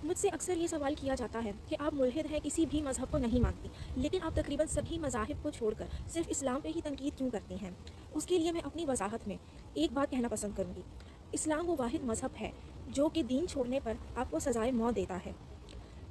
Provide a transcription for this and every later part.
مجھ سے اکثر یہ سوال کیا جاتا ہے کہ آپ ملحد ہیں، کسی بھی مذہب کو نہیں مانتی، لیکن آپ تقریباً سبھی مذاہب کو چھوڑ کر صرف اسلام پہ ہی تنقید کیوں کرتی ہیں؟ اس کے لیے میں اپنی وضاحت میں ایک بات کہنا پسند کروں گی۔ اسلام وہ واحد مذہب ہے جو کہ دین چھوڑنے پر آپ کو سزائے موت دیتا ہے۔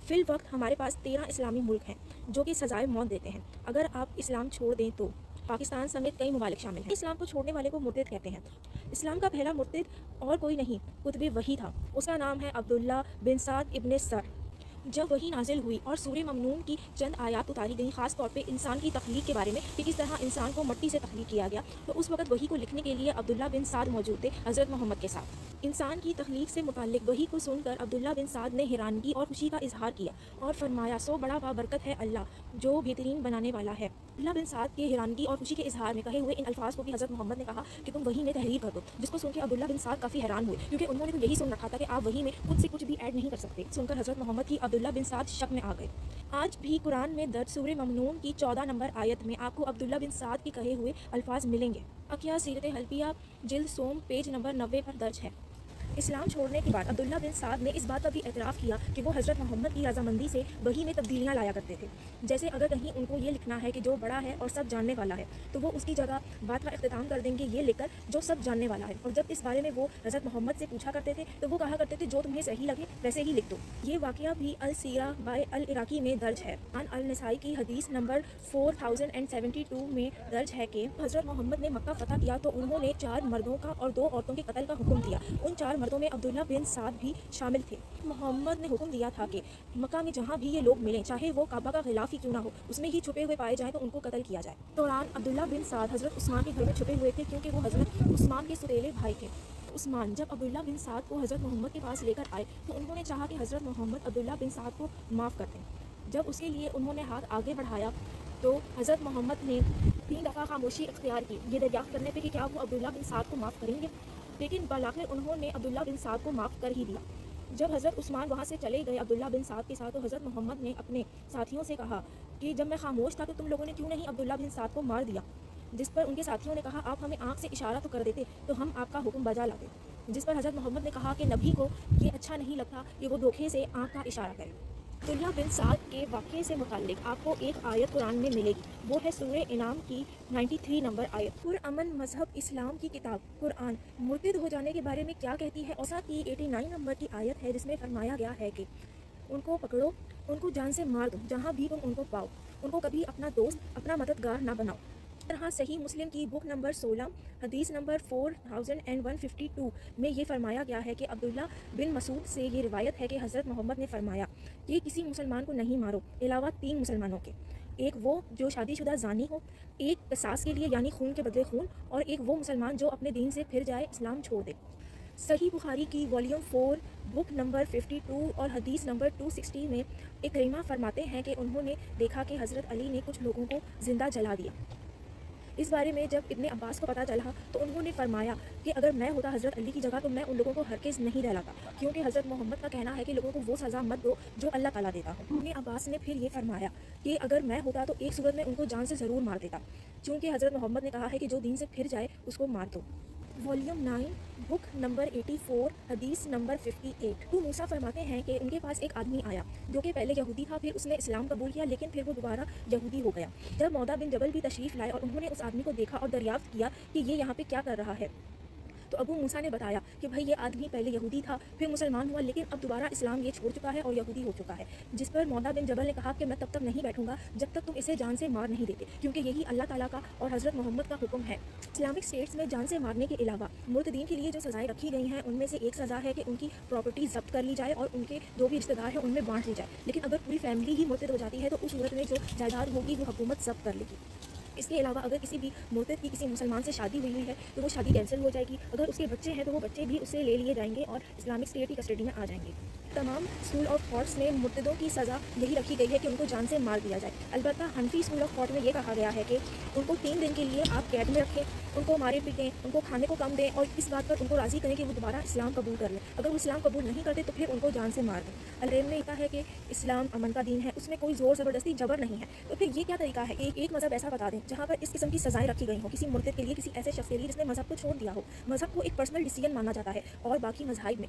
فی الوقت ہمارے پاس 13 اسلامی ملک ہیں جو کہ سزائے موت دیتے ہیں اگر آپ اسلام چھوڑ دیں تو۔ پاکستان سمیت کئی ممالک شامل ہیں۔ اسلام کو چھوڑنے والے کو مرتد کہتے ہیں۔ اسلام کا پہلا مرتد اور کوئی نہیں، قطب وحی تھا۔ اس کا نام ہے عبداللہ بن سعد ابن سر۔ جب وحی نازل ہوئی اور سورہ ممنون کی چند آیات اتاری گئیں، خاص طور پہ انسان کی تخلیق کے بارے میں کہ کس طرح انسان کو مٹی سے تخلیق کیا گیا، تو اس وقت وحی کو لکھنے کے لیے عبداللہ بن سعد موجود تھے حضرت محمد کے ساتھ۔ انسان کی تخلیق سے متعلق وحی کو سن کر عبداللہ بن سعد نے حیرانگی اور خوشی کا اظہار کیا اور فرمایا، سو بڑا بابرکت ہے اللہ جو بہترین بنانے والا ہے۔ عبداللہ بن سعد کے حیرانگی اور خوشی کے اظہار میں کہے ہوئے ان الفاظ کو بھی حضرت محمد نے کہا کہ تم وحی میں تحریر کر دو، جس کو سن کے عبداللہ بن سعد کافی حیران ہوئے، کیونکہ انہوں نے تو یہی سن رکھا تھا کہ آپ وحی میں خود سے کچھ بھی ایڈ نہیں کر سکتے۔ سن کر حضرت محمد کی عبداللہ بن سعد شک میں آ گئے۔ آج بھی قرآن میں درج سورہ ممنون کی 14 نمبر آیت میں آپ کو عبداللہ بن سعد کے کہے ہوئے الفاظ ملیں گے۔ عقیہ سیرت حلبیہ جلد سوم پیج نمبر 90 پر درج ہے۔ اسلام چھوڑنے کے بعد عبداللہ بن سعد نے اس بات کا بھی اعتراف کیا کہ وہ حضرت محمد کی رضامندی سے وحی میں تبدیلیاں لایا کرتے تھے۔ جیسے اگر کہیں ان کو یہ لکھنا ہے کہ جو بڑا ہے اور سب جاننے والا ہے، تو وہ اس کی جگہ بات کا اختتام کر دیں گے یہ لکھ کر جو سب جاننے والا ہے، اور جب اس بارے میں وہ حضرت محمد سے پوچھا کرتے تھے تو وہ کہا کرتے تھے جو تمہیں صحیح لگے ویسے ہی لکھ دو۔ یہ واقعہ بھی السیرہ بائے العراقی میں درج ہے۔ عن النسائی کی حدیث نمبر 4072 میں درج ہے کہ حضرت محمد نے مکہ فتح کیا تو انہوں نے 4 مردوں کا اور 2 عورتوں کے قتل کا حکم دیا۔ ان 4 مردوں میں عبداللہ بن سعد بھی شامل تھے۔ محمد نے حکم دیا تھا کہ مکہ میں جہاں بھی یہ لوگ ملیں، چاہے وہ کعبہ کا غلاف ہی کیوں نہ ہو، اس میں ہی چھپے ہوئے پائے جائیں تو ان کو قتل کیا جائے۔ دوران عبداللہ بن سعد حضرت عثمان کے گھر میں چھپے ہوئے تھے کیونکہ وہ حضرت عثمان کے سوتیلے بھائی تھے۔ عثمان جب عبداللہ بن سعد کو حضرت محمد کے پاس لے کر آئے تو انہوں نے چاہا کہ حضرت محمد عبداللہ بن سعد کو معاف کر دیں۔ جب اس کے لیے انہوں نے ہاتھ آگے بڑھایا تو حضرت محمد نے 3 دفعہ خاموشی اختیار کی، یہ دریافت کرنے پہ کہ کیا وہ عبداللہ بن سعد کو معاف کریں گے، لیکن بالآخر انہوں نے عبداللہ بن سعد کو معاف کر ہی دیا۔ جب حضرت عثمان وہاں سے چلے گئے عبداللہ بن سعد کے ساتھ، تو حضرت محمد نے اپنے ساتھیوں سے کہا کہ جب میں خاموش تھا تو تم لوگوں نے کیوں نہیں عبداللہ بن سعد کو مار دیا؟ جس پر ان کے ساتھیوں نے کہا آپ ہمیں آنکھ سے اشارہ تو کر دیتے تو ہم آپ کا حکم بجا لاتے۔ جس پر حضرت محمد نے کہا کہ نبی کو یہ اچھا نہیں لگتا کہ وہ دھوکے سے آنکھ کا اشارہ کرے۔ عبداللہ بن سعد کے واقعے سے متعلق آپ کو ایک آیت قرآن میں ملے گی، وہ ہے سورہ انعام کی 93 نمبر آیت۔ پرامن مذہب اسلام کی کتاب قرآن مرتد ہو جانے کے بارے میں کیا کہتی ہے؟ اوسا کی 89 نمبر کی آیت ہے جس میں فرمایا گیا ہے کہ ان کو پکڑو، ان کو جان سے مار دو جہاں بھی تم ان کو پاؤ، ان کو کبھی اپنا دوست اپنا مددگار نہ بناؤ۔ اس طرح صحیح مسلم کی بک نمبر 16 حدیث نمبر 4152 میں یہ فرمایا گیا ہے کہ عبداللہ بن مسعود سے یہ روایت ہے کہ حضرت محمد نے فرمایا کہ کسی مسلمان کو نہیں مارو علاوہ 3 مسلمانوں کے، ایک وہ جو شادی شدہ زانی ہو، ایک قصاص کے لیے یعنی خون کے بدلے خون، اور ایک وہ مسلمان جو اپنے دین سے پھر جائے، اسلام چھوڑ دے۔ صحیح بخاری کی والیوم 4 بک نمبر 52 اور حدیث نمبر 260 میں اکرمہ فرماتے ہیں کہ انہوں نے دیکھا کہ حضرت علی نے کچھ لوگوں کو زندہ جلا دیا۔ اس بارے میں جب ابن عباس کو پتہ چلا تو انہوں نے فرمایا کہ اگر میں ہوتا حضرت علی کی جگہ تو میں ان لوگوں کو ہرگز نہیں جلاتا، کیونکہ حضرت محمد کا کہنا ہے کہ لوگوں کو وہ سزا مت دو جو اللہ تعالیٰ دیتا ہو۔ ابن عباس نے پھر یہ فرمایا کہ اگر میں ہوتا تو ایک صورت میں ان کو جان سے ضرور مار دیتا، چونکہ حضرت محمد نے کہا ہے کہ جو دین سے پھر جائے اس کو مار دو۔ والیوم 9 بک نمبر 84 حدیث نمبر 58۔ ابو موسیٰ فرماتے ہیں کہ ان کے پاس ایک آدمی آیا جو کہ پہلے یہودی تھا، پھر اس نے اسلام قبول کیا، لیکن پھر وہ دوبارہ یہودی ہو گیا۔ جب مودا بن جبل بھی تشریف لائے اور انہوں نے اس آدمی کو دیکھا اور دریافت کیا کہ یہ یہاں پہ کیا کر رہا ہے، تو ابو موسیٰ نے بتایا کہ بھائی یہ آدمی پہلے یہودی تھا، پھر مسلمان ہوا، لیکن اب دوبارہ اسلام یہ چھوڑ چکا ہے اور یہودی ہو چکا ہے۔ جس پر مودا بن جبل نے کہا کہ میں تب تک نہیں بیٹھوں گا جب تک تم اسے جان سے مار نہیں دیتے، کیونکہ یہی اللہ تعالیٰ کا اور حضرت محمد کا حکم ہے۔ اسلامک اسٹیٹس میں جان سے مارنے کے علاوہ مرتدین کے لیے جو سزائیں رکھی گئی ہیں ان میں سے ایک سزا ہے کہ ان کی پراپرٹی ضبط کر لی جائے اور ان کے جو بھی رشتہ دار ہیں ان میں بانٹ لی جائے، لیکن اگر پوری فیملی ہی مرتد ہو جاتی ہے تو اس صورت میں جو جائیداد ہوگی وہ حکومت ضبط کر لے گی۔ اس کے علاوہ اگر کسی بھی مرتد کی کسی مسلمان سے شادی ہوئی ہے تو وہ شادی کینسل ہو جائے گی، اگر اس کے بچے ہیں تو وہ بچے بھی اس سے لے لیے جائیں گے اور اسلامک اسٹیٹ کی کسٹڈی میں آ جائیں گے۔ تمام اسکول آف تھاٹس میں مرتدوں کی سزا یہی رکھی گئی ہے کہ ان کو جان سے مار دیا جائے۔ البتہ حنفی اسکول آف تھاٹ میں یہ کہا گیا ہے کہ ان کو 3 دن کے لیے آپ قید میں رکھیں، ان کو مارے پیٹیں، ان کو کھانے کو کم دیں اور اس بات پر ان کو راضی کریں کہ وہ دوبارہ اسلام قبول کر لیں۔ اگر وہ اسلام قبول نہیں کرتے تو پھر ان کو جان سے مار دیں۔ الریم نے کہا ہے کہ اسلام امن کا دین ہے، اس میں کوئی زور زبردستی جبر نہیں ہے، تو پھر یہ کیا طریقہ ہے کہ ایک مذہب ایسا بتا دیں جہاں پر اس قسم کی سزائیں رکھی گئی ہوں کسی مرتد کے لیے، کسی ایسے شخص کے لیے جس نے مذہب کو چھوڑ دیا ہو۔ مذہب کو ایک پرسنل ڈیسیجن مانا جاتا ہے اور باقی مذاہب میں